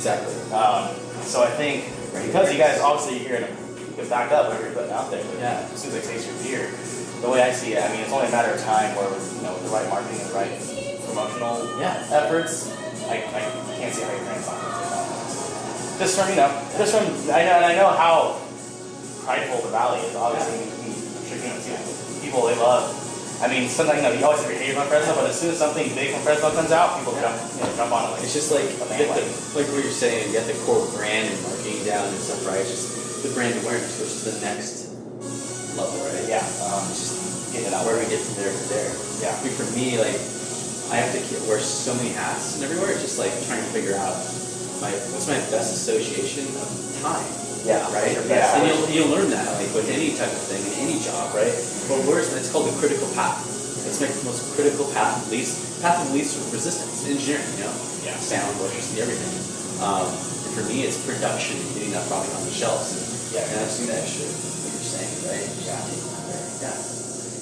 Exactly. So I think because you guys obviously you can back up whatever you're putting out there. But Yeah. as soon as I taste your beer, the way I see it, I mean, it's only a matter of time where with the right marketing and the right promotional efforts, I can't see how your brand's not going to take off. Just from I know how prideful the Valley is. Obviously, people they love. I mean, sometimes you always have your haters on Fresno, but as soon as something big from Fresno comes out, people jump on it. It's just like like what you're saying, you get the core brand and marketing down and stuff, right? It's just the brand awareness, which is the next level, right? Yeah. It's just getting it out where we get from there to there. Yeah. I mean, for me, like, I have to wear so many hats and everywhere. It's just like trying to figure out what's my best association of time. Yeah. Right. Yeah. And you'll learn that like with any type of thing in any job, right? But it's called the critical path. It's my most critical path of least resistance in engineering. Yeah. Sound, electricity, everything. And for me, it's production and getting that product on the shelves. And I've seen that shit. What you're saying, right? Yeah.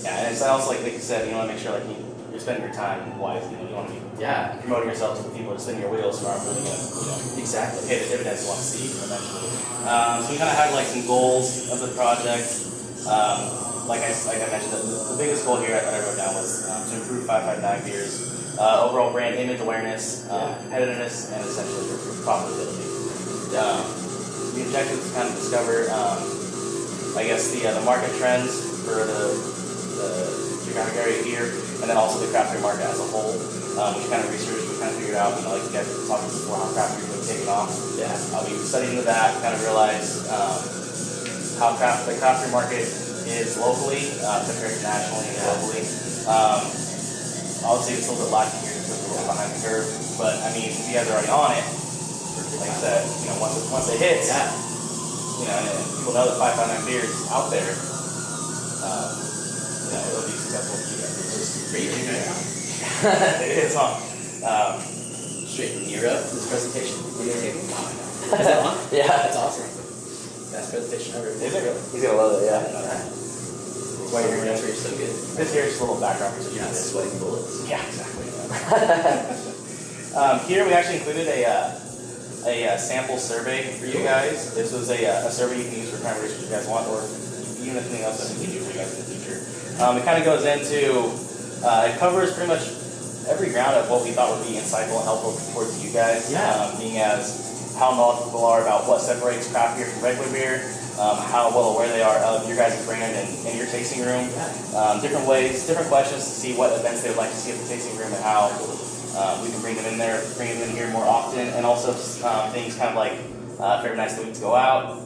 Yeah, and it's also like you said, you want to make sure like you're spending your time wisely. You want to be promoting yourself to the people, just spinning your wheels who aren't really going to exactly pay the dividends you want to see eventually. So we kind of had like some goals of the project. Like I mentioned, the biggest goal here that I wrote down was to improve 559 beers, overall brand image awareness, competitiveness, and essentially profitability. The objective is to kind of discover, I guess, the market trends for the geographic area here, and then also the craft beer market as a whole. We kind of researched, we kind of figured out, like you guys were talking before, how craft beer was taking off. Yeah. We studied into that, kind of realized how the craft beer market is locally compared to nationally and globally. Obviously, it's a little bit lacking here because we're a little behind the curve. But I mean, if you guys are already on it, like I said, once it hits, and people know that 559 beer is out there, it'll be successful for you guys. It's just raging right now. It is on. Straight from Europe, this presentation. Videotaping. Is that on? Yeah. That's awesome. Best presentation ever. Is it really? He's gonna love it, yeah. That's why you're so good. This here is a little background for You're not sweating bullets. Yeah, exactly. Here we actually included a sample survey for you guys. This was a survey you can use for kind of research you guys want, or even anything else that you can do for you guys in the future. It kind of goes into, it covers pretty much every ground of what we thought would be insightful and helpful towards you guys. Being as how knowledgeable people are about what separates craft beer from regular beer, how well aware they are of your guys' brand and your tasting room, different ways, different questions to see what events they would like to see at the tasting room and how we can bring them in there, bring them in here more often, and also things kind of like favorite nights of the week to go out,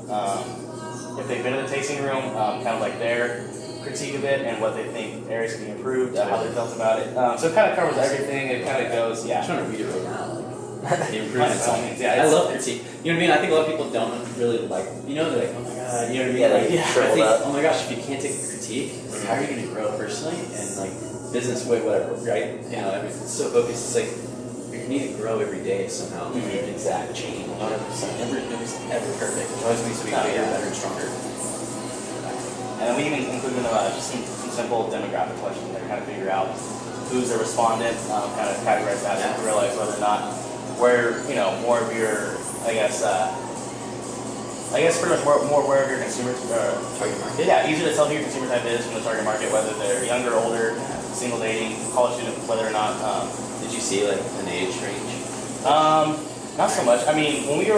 if they've been to the tasting room, kind of like their critique of it and what they think areas can be improved, how they felt about it. So it kind of covers everything. It kind of goes, I'm trying to read it right now. The improvements. I love critique. You know what I mean? I think a lot of people don't really like. They're like, oh my god. You know what I mean? I think, oh my gosh, if you can't take a critique, how are you going to grow personally and like business way, whatever, right? It's so focused. It's like you need to grow every day somehow. Exact change. 100%. Nobody's ever perfect. It always needs to be bigger, better, and stronger. And we even included just some simple demographic questions that kind of figure out who's a respondent, kind of categorize that to realize whether or not where more of your, I guess pretty much more aware of your consumers. Target market. Yeah, easier to tell who your consumer type is from the target market, whether they're younger, older, single dating, college student, whether or not. Did you see like an age range? Not so much. I mean, when we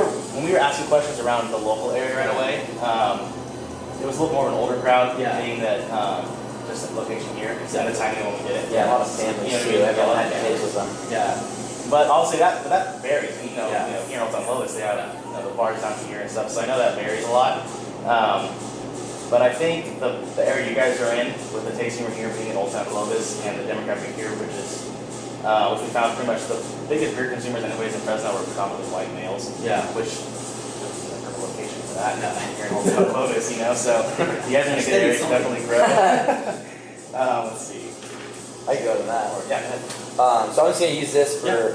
were asking questions around the local area right away, it was a little more of an older crowd, being that just the location here, at the timing when we did it. Yeah, a lot of families too. Everyone had kids with them. Yeah. But obviously that varies. Here in Old Town Lotus, they have the bars down here and stuff, so I know that varies a lot. But I think the area you guys are in, with the tasting room here being in Old Town Lotus and the demographic here, which we found pretty much the biggest beer consumers anyways in Fresno were predominantly white males. Yeah. Which there's a perfect location for that here in Old Town Lotus, so you guys are in a good area to definitely grow. Let's see. I can go to that. Yeah, go ahead. So I'm just going to use this for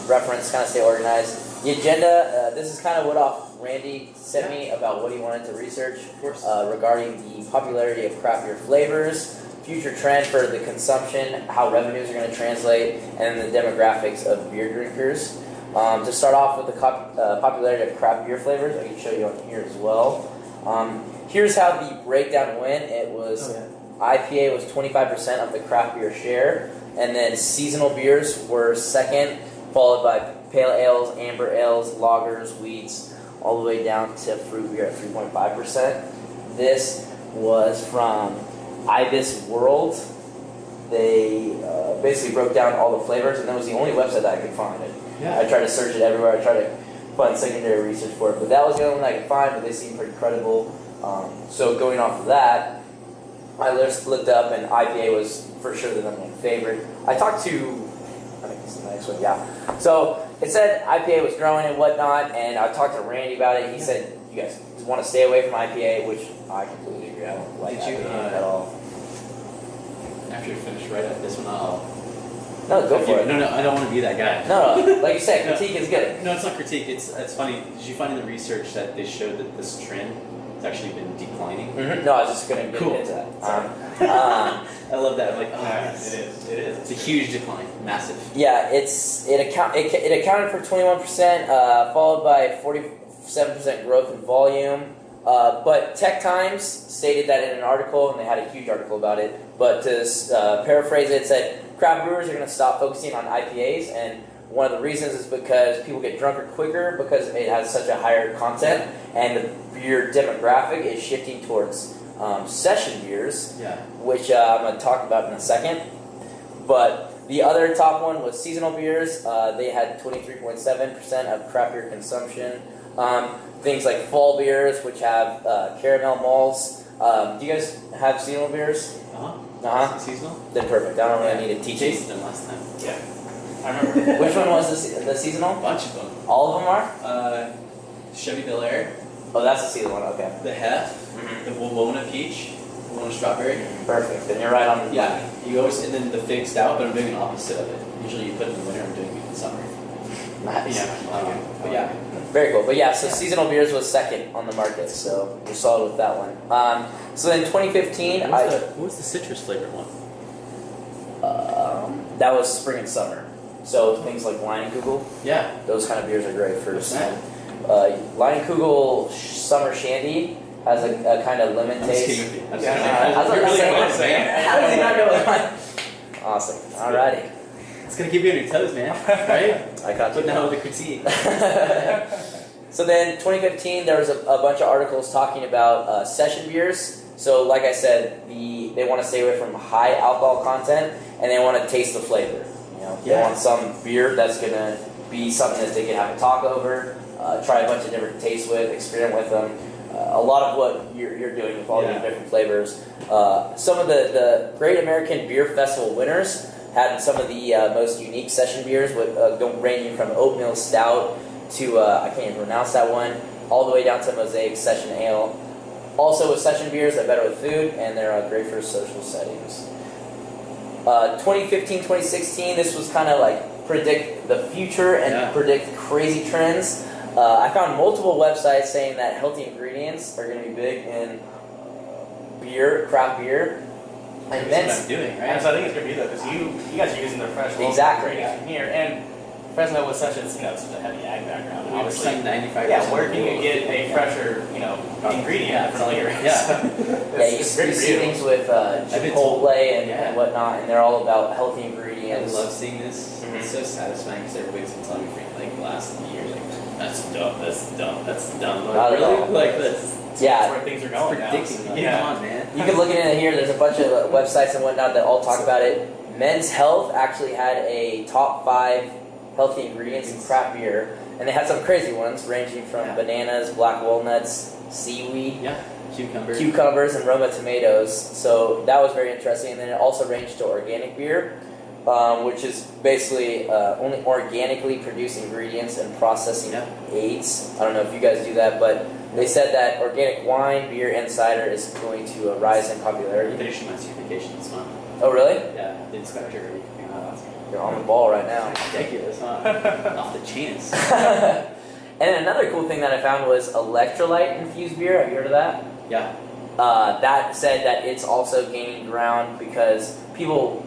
reference, kind of stay organized. The agenda, this is kind of what Randy sent me about what he wanted to research regarding the popularity of craft beer flavors, future trend for the consumption, how revenues are going to translate, and the demographics of beer drinkers. To start off with the popularity of craft beer flavors, I can show you on here as well. Here's how the breakdown went. It was IPA was 25% of the craft beer share, and then seasonal beers were second, followed by pale ales, amber ales, lagers, wheats, all the way down to fruit beer at 3.5%. This was from Ibis World. They basically broke down all the flavors, and that was the only website that I could find. I tried to search it everywhere. I tried to find secondary research for it, but that was the only one I could find, but they seemed pretty credible. So going off of that, I looked up, and IPA was for sure the number one favorite. I talked to, I think this is the next one, yeah. So it said IPA was growing and whatnot, and I talked to Randy about it. He said, you guys want to stay away from IPA, which I completely agree. I don't like IPA at all. After you finish right at this one, I'll... No, go for it. No, I don't want to be that guy. No, like you said, critique is good. No, it's not critique. It's funny. Did you find in the research that they showed that this trend has actually been declining? Mm-hmm. No, I was just going to get into that. I love that. I'm like, it is. It's a huge decline, massive. Yeah, it accounted for 21%, followed by 47% growth in volume. But Tech Times stated that in an article, and they had a huge article about it. But to paraphrase it, it said craft brewers are going to stop focusing on IPAs, and one of the reasons is because people get drunker quicker because it has such a higher content, and the beer demographic is shifting towards session beers, which I'm going to talk about in a second. But the other top one was seasonal beers. They had 23.7% of craft beer consumption. Things like fall beers, which have caramel malts. Do you guys have seasonal beers? Seasonal? Then perfect. I don't really need to teach tasted you. them last time. Yeah, I remember. Which one was the seasonal? A bunch of them. All of them are? Chevy Bel Air. Oh, that's the seasonal one. Okay. The Hef. The Wawona Peach. Wawona Strawberry. Perfect. Then you're right on. Yeah. You always, and then the Fig Stout, but I'm doing the opposite of it. Usually you put it in the winter. I'm doing it in the summer. Nice. But yeah. Very cool. But yeah, so seasonal beers was second on the market, so we're solid with that one. So then 2015, what was the citrus flavored one? That was spring and summer. So things like Leinenkugel, Yeah. those kind of beers are great for What's that? Leinenkugel Summer Shandy has a kind of lemon taste. How does he not know what? Awesome. Alrighty. It's gonna keep you on your toes, man. Right? I got you. But now with the critique. So then 2015, there was a bunch of articles talking about session beers. So like I said, they want to stay away from high alcohol content, and they want to taste the flavor. They want some beer that's going to be something that they can have a talk over, try a bunch of different tastes with, experiment with them. A lot of what you're doing with all these different flavors. Some of the Great American Beer Festival winners had some of the most unique session beers, ranging from oatmeal stout to, I can't even pronounce that one, all the way down to Mosaic Session Ale. Also with session beers, they're better with food, and they're great for social settings. 2015, 2016, this was kind of like predict the future and predict crazy trends. I found multiple websites saying that healthy ingredients are going to be big in beer, craft beer. And That's what I'm doing, right? And so I think it's going to be though, because you guys are using the fresh local ingredients from here, and Fresno was such a such a heavy ag background. And obviously, 95%. yeah, where can you get a fresher ingredient from here? You see things with Chipotle and whatnot, and they're all about healthy ingredients. I love seeing this. Mm-hmm. It's so satisfying because everybody's been telling me for like the last year, like that's dumb. Not at all. Like this. That's where things are going now. Predicting. Come on, man. You can look at it here. There's a bunch of websites and whatnot that all talk about it. Men's Health actually had a top 5 healthy ingredients in craft beer, and they had some crazy ones ranging from bananas, black walnuts, seaweed, cucumbers, and Roma tomatoes. So that was very interesting. And then it also ranged to organic beer, which is basically only organically produced ingredients and processing aids. I don't know if you guys do that, but they said that organic wine, beer, and cider is going to rise in popularity. Finishing my certification this month. Oh, really? Yeah, the inspector. You're on the ball right now. Ridiculous, huh? Off the chains. And another cool thing that I found was electrolyte infused beer. Have you heard of that? Yeah. That said that it's also gaining ground because people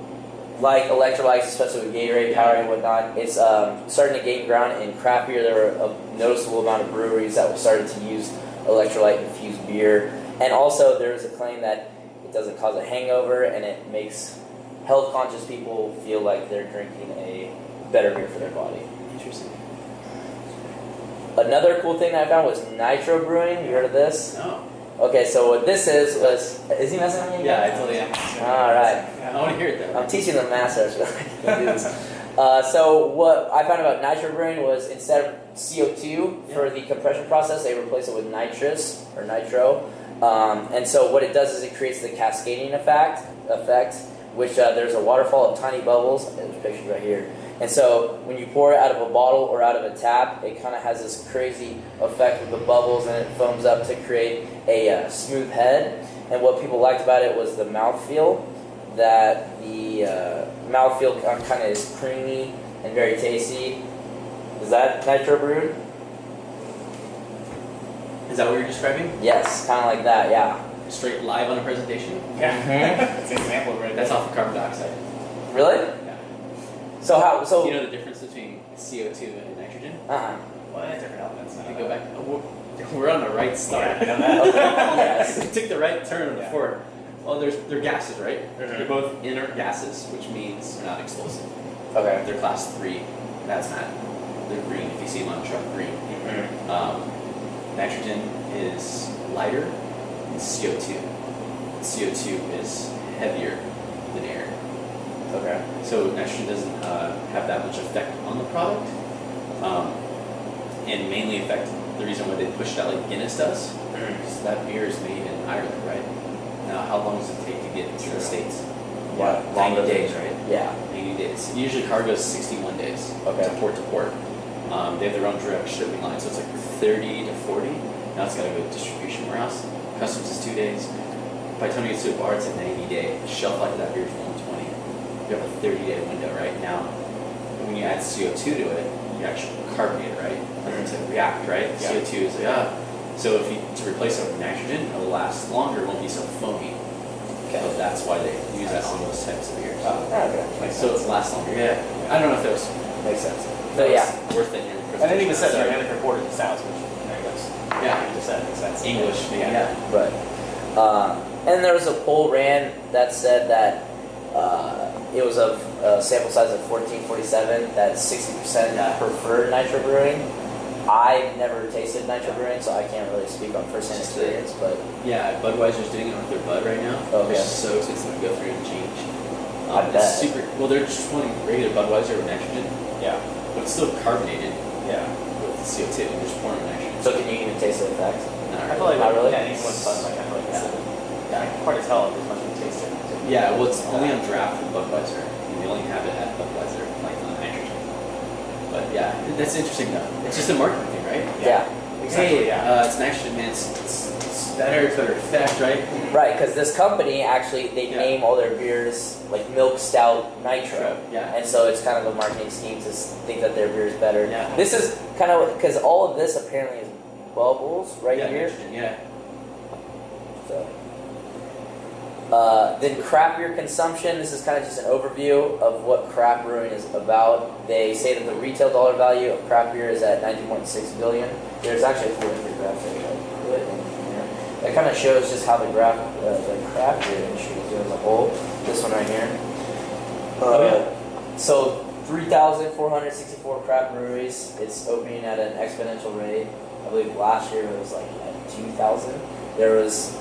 like electrolytes, especially with Gatorade, Powerade, and whatnot, it's starting to gain ground in craft beer. There were a noticeable amount of breweries that were starting to use electrolyte-infused beer. And also, there is a claim that it doesn't cause a hangover, and it makes health-conscious people feel like they're drinking a better beer for their body. Interesting. Another cool thing that I found was nitro brewing. You heard of this? No. Okay, so what this is he messing with me? Yeah, I totally am. All right. I want to hear it though. I'm teaching the masters. So what I found about nitro brewing was instead of CO2 for the compression process, they replace it with nitrous or nitro. And so what it does is it creates the cascading effect, which there's a waterfall of tiny bubbles. There's pictures right here. And so when you pour it out of a bottle or out of a tap, it kind of has this crazy effect with the bubbles, and it foams up to create a smooth head. And what people liked about it was the mouthfeel, that the mouthfeel kind of is creamy and very tasty. Is that nitro brewed? Is that what you're describing? Yes, kind of like that, yeah. Straight live on a presentation? Yeah. It's an example right That's there. off of carbon dioxide. Really? Yeah. So Do you know the difference between CO2 and nitrogen? What? Different elements. If you go back, we're on the right start. Yeah, I know that. Yes. We took the right turn before. Well, they're gases, right? Mhm. They're both inert gases, which means they're not explosive. Okay. They're class 3 hazmat. They're green. If you see them on a truck, green. Nitrogen is lighter than CO2. CO2 is heavier than air. Okay. So nitrogen doesn't have that much effect on the product, and mainly affect the reason why they push it out like Guinness does, because that beer is made in Ireland, right? Now, how long does it take to get to the States? Yeah, 90 days, right? Yeah. 90 days. Usually cargo is 61 days to port to port. They have their own direct shipping line, so it's like 30 to 40. Now it's got to go to distribution warehouse. Customs is 2 days. By the time it gets to a bar, it's a 90-day. The shelf life of that beer is 120. You have a 30-day window right now. When you add CO2 to it, you actually carbonate it, right? It's like react, right? Yeah. CO2 is like, So if you to replace it with nitrogen, it'll last longer, it won't be so foamy. Okay. So that's why they use that on those types of beers. Okay. So it lasts longer. Yeah. I don't know if that was Makes sense. So yeah. worth it. And then even said dynamic reported in sounds, which I guess you just said makes sense. English, yeah. Right. And there was a poll ran that said that it was a sample size of 1447, that 60% preferred nitro brewing. I've never tasted nitro brewing, so I can't really speak on first-hand experience, but... Yeah, Budweiser's doing it with their Bud right now. Okay. Which is so expensive to go through and change. I bet. It's super... Well, they're just putting regular Budweiser with nitrogen, Yeah. but it's still carbonated Yeah. with CO2. They're just pouring nitrogen. So can you even taste the effect? I feel like Not really? Yeah, even with Bud, like I feel like it's hard to tell as much as you taste it. Yeah, well, it's only on draft with Budweiser. They only have it at Budweiser, like on nitrogen. But yeah, that's interesting though. It's just a marketing thing, right? Yeah. Exactly. Hey, it's nitrogen, man. It's better. It's better effect, right? Right, because this company actually, they name all their beers like Milk Stout Nitro. Yeah. And so it's kind of a marketing scheme to think that their beer is better. Yeah. This is kind of, because all of this apparently is bubbles right Yeah, here. nitrogen, yeah. So. Then craft beer consumption. This is kind of just an overview of what craft brewing is about. They say that the retail dollar value of craft beer is at $19.6 billion. There's actually a full infographic that I put in here. That kind of shows just how the craft beer industry is doing as a whole. This one right here. So 3,464 craft breweries. It's opening at an exponential rate. I believe last year it was like at 2,000. There was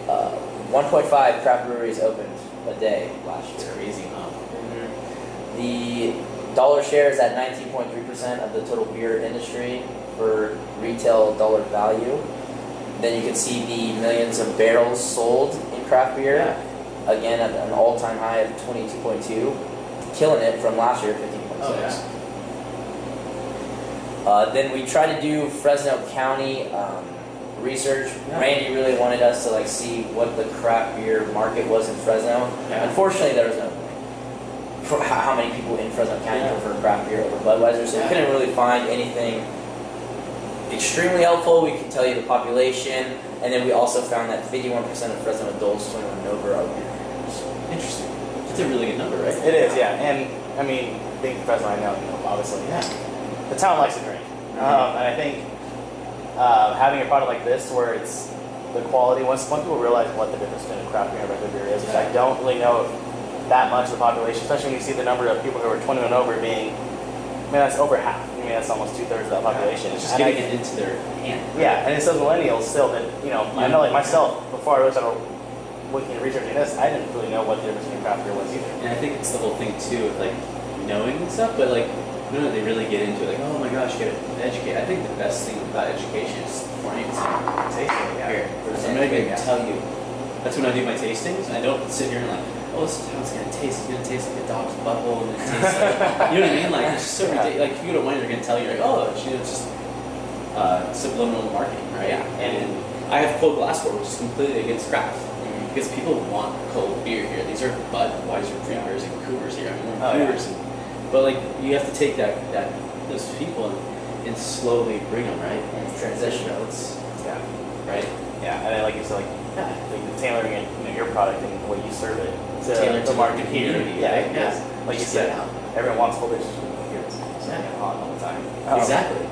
1.5 craft breweries opened a day last year. It's crazy, huh? Mm-hmm. The dollar share is at 19.3% of the total beer industry for retail dollar value. Then you can see the millions of barrels sold in craft beer. Yeah. Again, at an all-time high of 22.2, killing it from last year, 15.6. Oh, yeah. Then we tried to do Fresno County research. Yeah. Randy really wanted us to like see what the craft beer market was in Fresno. Yeah. Unfortunately, there was no for how many people in Fresno County prefer craft beer over Budweiser, so we couldn't really find anything extremely helpful. We could tell you the population, and then we also found that 51% of Fresno adults 21 and over are beer drinkers. Interesting. It's a really good number, right? It is, yeah. And I mean, being the president, I know, obviously, the town likes to drink, and I think having a product like this where it's the quality, once people realize what the difference between a craft beer and a regular beer is, which I don't really know that much of the population, especially when you see the number of people who are 21 and over being, that's over half. I mean, that's almost 2/3 of that population. It's just getting it into their hand. Yeah, and it says millennials still that, I know like myself, before I really started looking and researching this, I didn't really know what the difference between craft beer was either. And I think it's the whole thing too of like knowing and stuff, but like no, they really get into it. Like, oh my gosh, you gotta educate. I think the best thing about education is before you taste it. Here, I'm not even gonna tell you. That's when I do my tastings. I don't sit here and like, oh, this is how it's gonna taste. It's gonna taste like a dog's butthole, and it tastes like, you know what I mean? Like, it's just so ridiculous. Like, if you go to wine, they're gonna tell you like, oh, it's just subliminal marketing, right? Yeah. And I have cold glassware, which is completely against craft. Because people want cold beer here. These are Budweiser drinkers and Coors here. I mean, Coors. Yeah. But like, you have to take those people and slowly bring them, right? Transition. Yeah. Right? Yeah, and then like you said, like tailoring it, your product and the way you serve it to Tailored the to market the here. community, Yeah, right? because, like you said, everyone wants cold beers. Hot all the time. Exactly.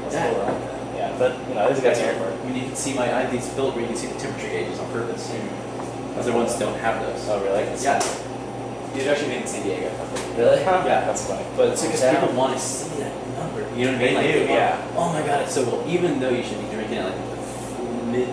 Yeah, but it's a good That's airport. I mean, you can see I have these filled where you can see the temperature gauges on purpose. Other ones don't have those. Oh, really? Yeah. These are actually made in San Diego. Really? Yeah. That's funny. But it's because people want to see that number. You know what I mean? They do, yeah. Oh my god, it's so cool. Even though you should be drinking at like mid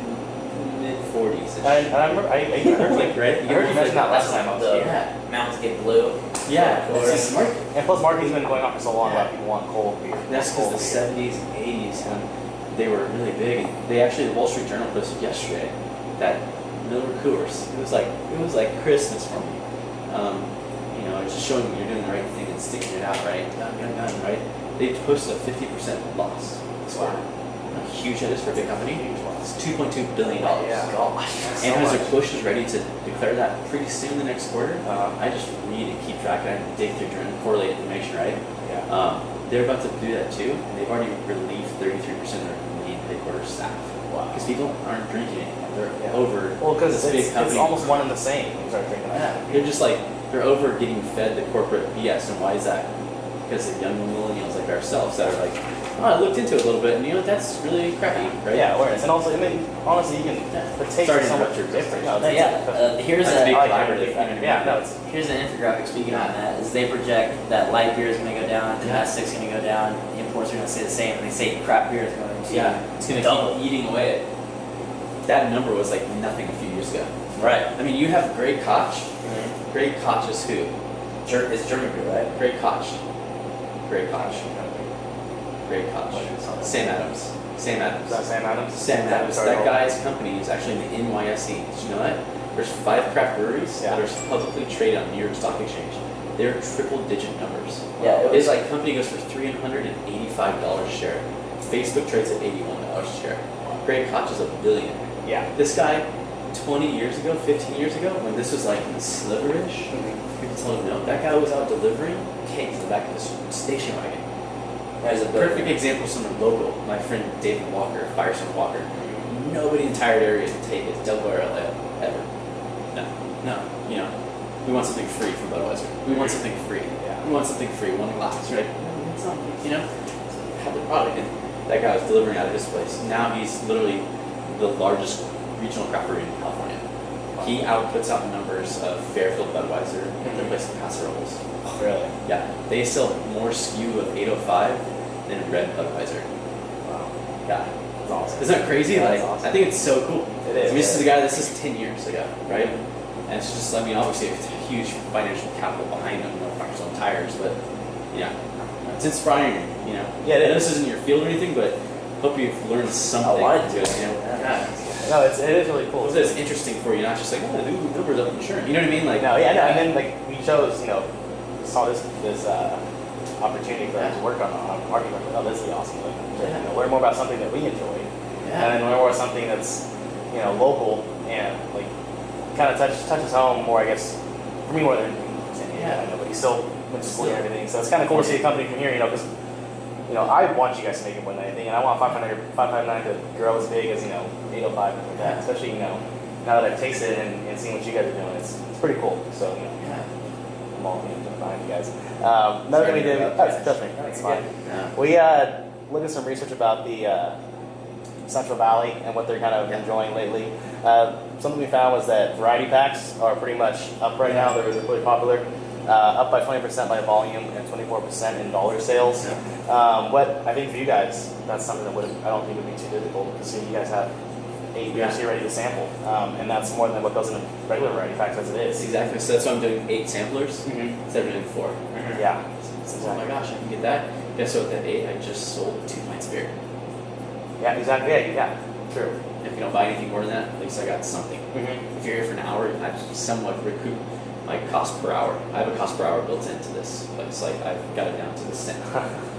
40s. And I remember, I heard, like, right? I heard you mention that last time I was here. The mountains get blue. Yeah, Of it's just smart. And plus, marketing's been going on for so long about people want cold beer. That's because the 70s and 80s, when they were really big. And they actually, the Wall Street Journal posted yesterday that Miller Coors, it was like Christmas for me. It's just showing you're doing the right thing and sticking it out, right? Done, right? They posted a 50% loss this quarter. How huge that is for a big company? It's $2.2 billion. Yeah. Anheuser-Busch is ready to declare that pretty soon the next quarter. I just read and keep track and I dig through and correlate information, right? Yeah. They're about to do that too. And they've already relieved 33% of their main headquarters staff. Wow. Because people aren't drinking it. They're over. Well, because this big company. it's almost one and the same when you start drinking that. They're just like, they're over getting fed the corporate BS. And why is that? Because of young millennials like ourselves that are like, oh, I looked into it a little bit, and that's really crappy, right? Yeah, awareness. And also, I mean, honestly, you can, the taste is so much different. Here's That's a big a collaborative. here's an infographic speaking on that. Is they project that light beer is going to go down, domestic's going to go down, imports are going to stay the same, and they say craft beer is going to it's going to keep eating away at it. That number was like nothing a few years ago. Right. I mean, you have Grey Koch. Grey Koch is who? It's German beer, right? Grey Koch. Grey Koch. Grey Koch. Sam Adams. Sam Adams. Is that Sam Adams? Sam Adams. That guy's company is actually in the NYSE. Did you know that? There's 5 craft breweries that are publicly traded on New York Stock Exchange. They're triple-digit numbers. Yeah, His company goes for $385 a share. Facebook trades at $81 a share. Grey Koch is $1 billion. Yeah. This guy, 20 years ago, 15 years ago, when this was like sliverish, people told him no. That guy was out delivering cakes in the back of his station wagon. As a perfect example of someone local, my friend David Walker, Firestone Walker. Nobody in the entire area would take his Delaware ever. No. We want something free from Budweiser. We want something free. Yeah. We want something free, one glass, right? Have the product. And that guy was delivering out of his place. Now he's literally the largest regional craft brewery in California. He puts out numbers of Fairfield Budweiser and their place in Paso Robles. Oh, really? Yeah, they sell more SKU of 805 than Red Budweiser. Wow. Yeah, That's awesome. isn't that crazy? Yeah, like, that's awesome. I think it's so cool. It is. I mean, this is a guy. This is 10 years ago, right? And it's just, I mean, obviously it's a huge financial capital behind them, Firestone tires, but it's inspiring. Yeah, it I know is. this isn't your field or anything, but hope you've learned something. I wanted to. No, it is really cool. It's interesting for you, not just like, oh, the numbers up insurance. You know what I mean? Like, No, yeah, no, and then like we chose, saw this opportunity for us to work on marketing. Like, oh, this is awesome. Like, learn more about something that we enjoy, and then learn more about something that's local and like kind of touches home more. I guess for me more than but he still went to school and everything. So it's kind of cool to see a company from here, because. I want you guys to make it more than anything, and I want 559 to grow as big as 805 and like that. Especially now that I've tasted it and seen what you guys are doing, it's pretty cool. So I'm volume behind you guys. Another thing we did, trust me, it's fine. Yeah. We looked at some research about the Central Valley and what they're kind of enjoying lately. Something we found was that variety packs are pretty much up right now. They're really popular. Up by 20% by volume and 24% in dollar sales. What I think for you guys, that's something that I don't think would be too difficult because you guys have 8 beers here ready to sample, and that's more than what goes in a regular variety pack as it is. Exactly. So that's why I'm doing 8 samplers instead of doing 4. Yeah. So, oh my gosh, I can get that. Guess what? That 8 I just sold 2 pints of beer. Yeah, exactly. Yeah, true. If you don't buy anything more than that, at least I got something. If you're here for an hour, I somewhat recoup my cost per hour. I have a cost per hour built into this, but it's like I've got it down to the cent.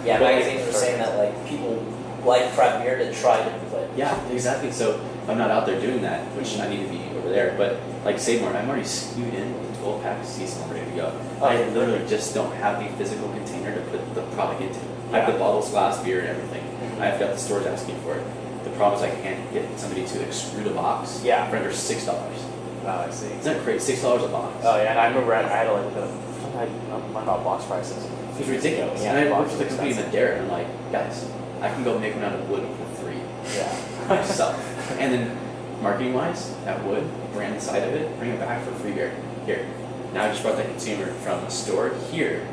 Yeah, magazines were saying that like people like craft beer to try different flavors. Yeah, exactly. So I'm not out there doing that, which I need to be over there. But like Save Mart, I'm already skewed in with 12 pack season ready to go. I literally just don't have the physical container to put the product into. I have the bottles, glass, beer, and everything. I've got the stores asking for it. The problem is I can't get somebody to extrude a box for under $6. Oh, I see. Isn't that crazy? $6 a box. Oh yeah, and I remember I had to like look at learn about box prices. It's ridiculous. Yeah, and I worked with the company in Madera, and I'm like, guys, I can go make them out of wood for free. Yeah. Myself. And then marketing wise, that wood, brand the side of it, bring it back for free beer. Here. Now I just brought the consumer from a store here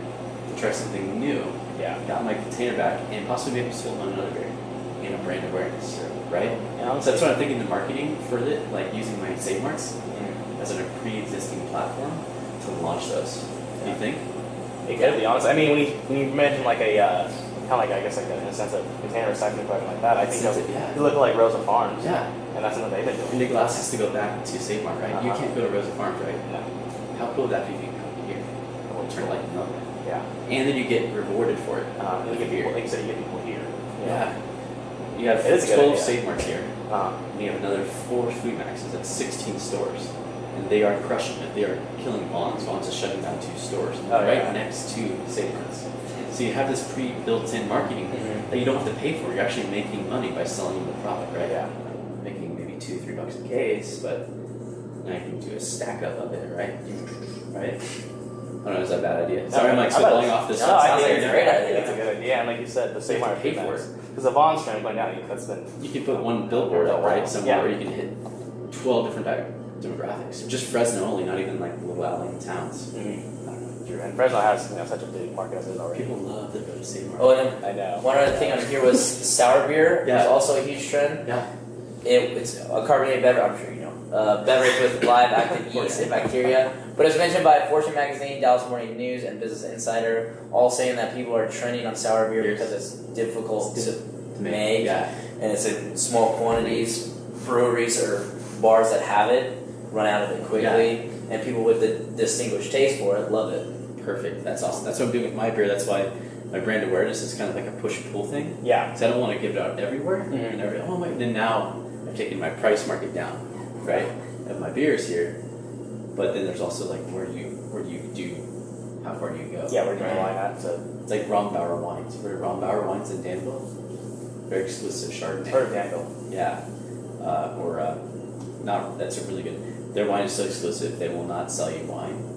to try something new. Yeah. Got my container back and possibly maybe sold on another beer. You know, brand awareness. Right? Yeah, So that's what I'm thinking the marketing for it, like using my Save Marts as a pre-existing platform to launch those. Do you think? It could be honest. I mean, when you mentioned like a kind of like I guess like in a sense of container recycling program like that, I think you look at like Rosa Farms. Yeah. And that's what they've been doing. And the glass has to go back to Save Mart, right? You can't go to Rosa Farms, right? No. How cool would that be if you can come here? Or turn like nothing. Yeah. And then you get rewarded for it. You get people, like you said, you get people here. Yeah. You have It is a good 12 idea. Save Marts here. And you have another 4 Food Maxes. That's 16 stores. And they are crushing it. They are killing Vaughn's. Vaughn's is shutting down 2 stores. And they're right next to Save Marts. So you have this pre-built-in marketing that you don't have to pay for. You're actually making money by selling the product, right? Yeah. Making maybe $2-3 a case, but now you can do a stack up of it, right? Right? I don't know, is that a bad idea? Sorry, I'm like spitballing off this. No, I think it's a great idea. It's a good idea. And like you said, the Save Mart pay for it. Because the Vaughn's trend going down, that's been. You could put one billboard up, right, somewhere where you can hit 12 different demographics. Just Fresno only, not even like little outlying towns. And Fresno has such a big market as it is already. People love the go to Save Mart. Oh, and then I know. one other thing on here was sour beer. Yeah. Was also a huge trend. Yeah. It's a carbonated beverage. I'm sure you know. Beverage with live active yeast and bacteria. But it's mentioned by Fortune Magazine, Dallas Morning News, and Business Insider, all saying that people are trending on sour beer because it's difficult to make, and it's in small quantities. Breweries or bars that have it run out of it quickly, and people with the distinguished taste for it love it. Perfect. That's awesome. That's what I'm doing with my beer. That's why my brand awareness is kind of like a push-pull thing. Yeah. Because I don't want to give it out everywhere. And then now I'm taking my price market down, right? Of my beers here. But then there's also like where do you do, how far do you go? Yeah, where do you line at? So it's like Rombauer Wines. Where Rombauer Wines in Danville, very exclusive Chardonnay. Heard of Danville. Yeah, not. That's a really good. Their wine is so exclusive they will not sell you wine